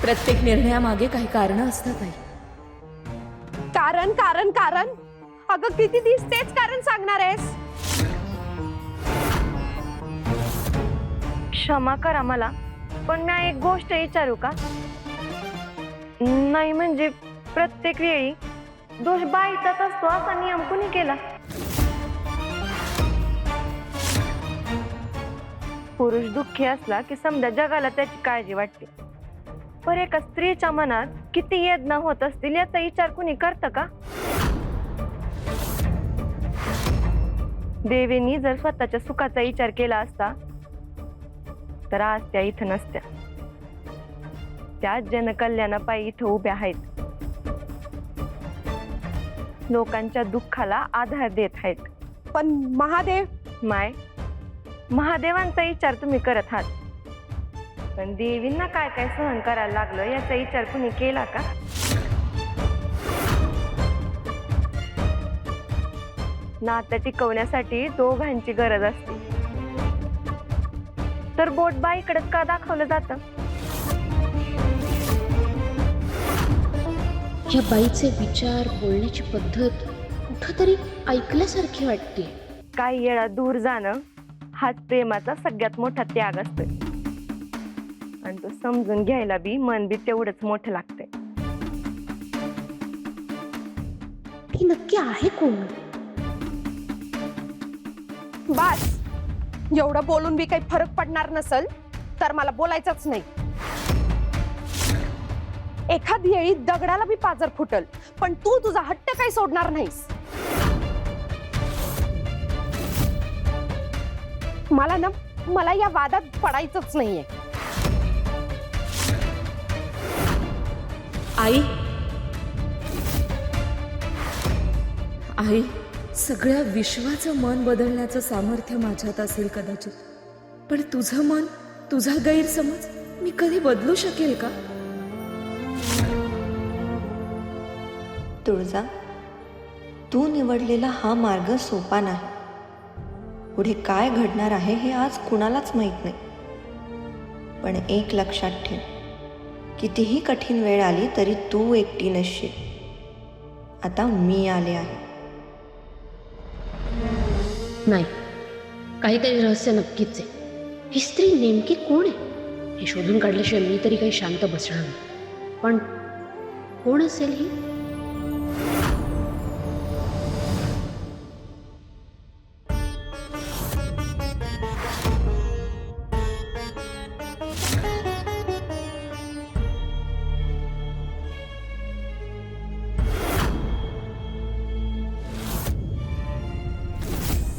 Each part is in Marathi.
प्रत्येक निर्णयामागे काही कारण असतात आई. कारण कारण कारण अगं किती दिवस तेच कारण सांगणार आहेस? क्षमा करा मला, पण मी एक गोष्ट विचारू का? नाही म्हणजे प्रत्येक वेळी दोष बाईचाच असतो असा नियम कोणी केला? पुरुष दुःखी असला की समजा जगाला त्याची काळजी वाटते, पण एका स्त्रीच्या मनात किती वेदना होत असतील याचा विचार कुणी करतं का? देवींनी जर स्वतःच्या सुखाचा विचार केला असता तर आज त्या इथं नसत्या. त्या जनकल्याणापायी इथं उभ्या आहेत, लोकांच्या दुःखाला आधार देत आहेत. पण महादेव, महादेवांचा विचार तुम्ही करत आहात, पण देवींना काय काय सहन करायला लागलं याचा विचार कुणी केला का? नातं टिकवण्यासाठी दोघांची गरज असते, तर बोट बाईकडेच का दाखवलं जातं? या बाईचे विचार, बोलण्याची पद्धत कुठंतरी ऐकल्यासारखी वाटते. काही वेळा दूर जाणं हाच प्रेमाचा सगळ्यात मोठा त्याग असतोय, आणि तो समजून घ्यायला बी मन बी तेवढंच मोठं लागतंय. ती नक्की आहे कोण? बस एवढं बोलून बी काही फरक पडणार नसल तर मला बोलायचंच नाही. एखादी वेळी दगडाला बी पाजर फुटल, पण तू तुझा हट्ट काही सोडणार नाहीस. मला या वादात पडायचंच नाहीये. आई, आई, सगळ्या विश्वाचं मन बदलण्याचं सामर्थ्य माझ्यात असेल कदाचित, पण तुझं मन, तुझा गैरसमज मी कधी बदलू शकेल का? तुळजा, तू निवडलेला हा मार्ग सोपा नाही. पुढे काय घडणार आहे हे आज कुणालाच माहीत नाही. पण एक लक्षात ठेव, कितीही कठीण वेळ आली तरी तू एकटी नसशील. आता मी आले आहे. नाही, काहीतरी रहस्य नक्कीच आहे. ही स्त्री नेमकी कोण आहे हे शोधून काढल्याशिवाय मी तरी काही शांत बसणार नाही. पण कोण असेल ही?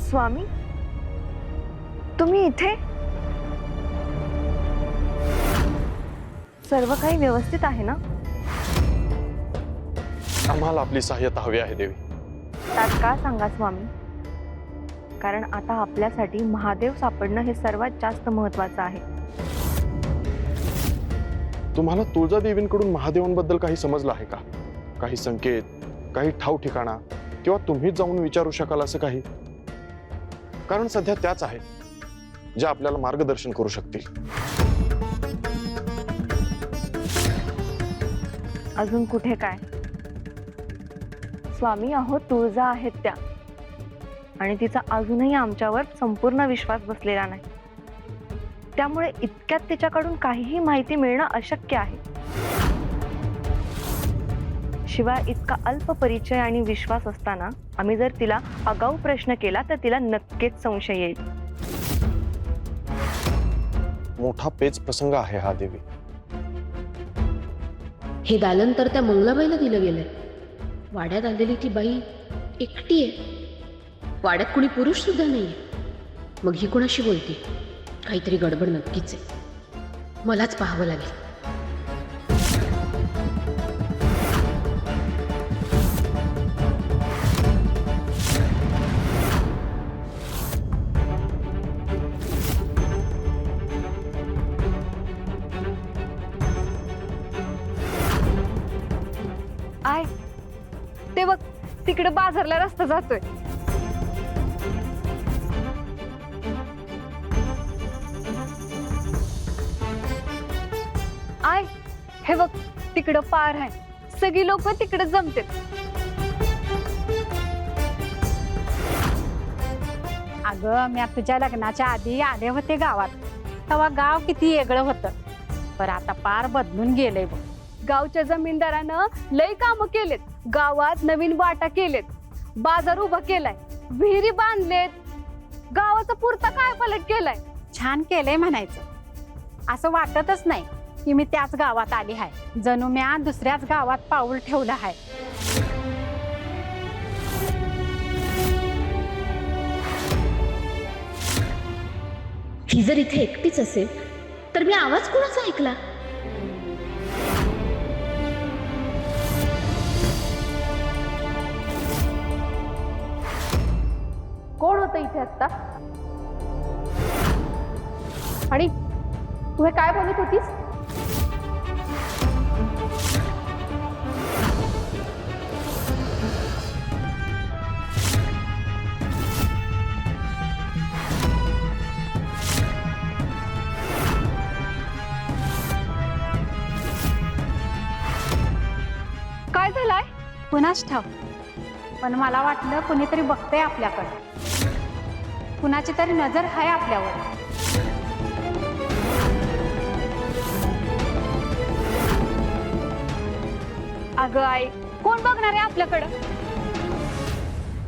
स्वामी, तुम्ही इथे? सर्व काही व्यवस्थित आहे ना? आम्हाला आपली सहाय्यता हवी आहे देवी. तात्काळ सांगा स्वामी, कारण आता आपल्यासाठी महादेव सापडणं हे सर्वात जास्त महत्वाचं आहे. तुम्हाला तुळजा देवींकडून महादेवांबद्दल काही समजलं आहे का? काही संकेत, काही ठाव ठिकाणा, किंवा तुम्हीच जाऊन विचारू शकाल असं काही? कारण सध्या त्याच आहेत ज्या आपल्याला मार्गदर्शन करू शकतील. अजून कुठे काय स्वामी? अहो, तुळजा आहेत त्या, आणि तिचा अजूनही आमच्यावर संपूर्ण विश्वास बसलेला नाही. त्यामुळे इतक्यात तिच्याकडून काहीही माहिती मिळणं अशक्य आहे. शिवाय इतका अल्प परिचय आणि विश्वास असताना आम्ही जर तिला आगाऊ प्रश्न केला तर तिला नक्कीच संशय येईल. मोठा पेच प्रसंग आहे हा देवी. हे दालन तर त्या मंगलाबाईला दिलं गेलंय. वाड्यात आलेली ती बाई एकटी आहे. वाड्यात कुणी पुरुष सुद्धा नाहीये. मग ही कोणाशी बोलते? काहीतरी गडबड नक्कीच आहे. मलाच पाहावं लागेल. आय, ते बघ, तिकडे बाजारला रस्ता जातोय. आय, हे बघ तिकडं पार आहे, सगळी लोक तिकडे जमतात. अगं मी तुझ्या लग्नाच्या आधी आले होते गावात, तेव्हा गाव किती वेगळं होतं. पण आता पार बदलून गेलंय बघ. गावच्या जमीनदारानं लय कामं केलेत, गावात नवीन वाटा केलेत, बाजार उभा केलाय, विहिरी बांधलेत, गावाचा पुरता काय पलट केलाय. छान केलंय म्हणायचं. असं वाटतच नाही की मी त्याच गावात आली आहे, जणू मी दुसऱ्याच गावात पाऊल ठेवलं आहे. ही जर इथे एकटीच असेल तर मी आवाज कोणाचा ऐकला? कोण होतं इथे आता? आणि तू हे काय बोलत होतीस? काय झालंय? कुणाच ठाव, पण मला वाटलं कुणीतरी बघतंय आपल्याकडे, कुणाची तरी नजर आहे आपल्यावर. अगं आई, कोण बघणार आहे आपल्याकडं?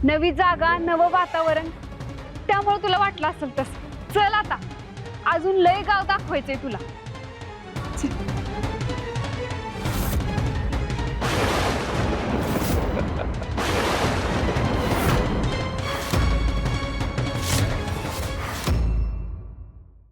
नवी जागा, नवं वातावरण, त्यामुळे तुला वाटलं असेल तसं. चल आता, अजून लय गाव दाखवायचंय तुला.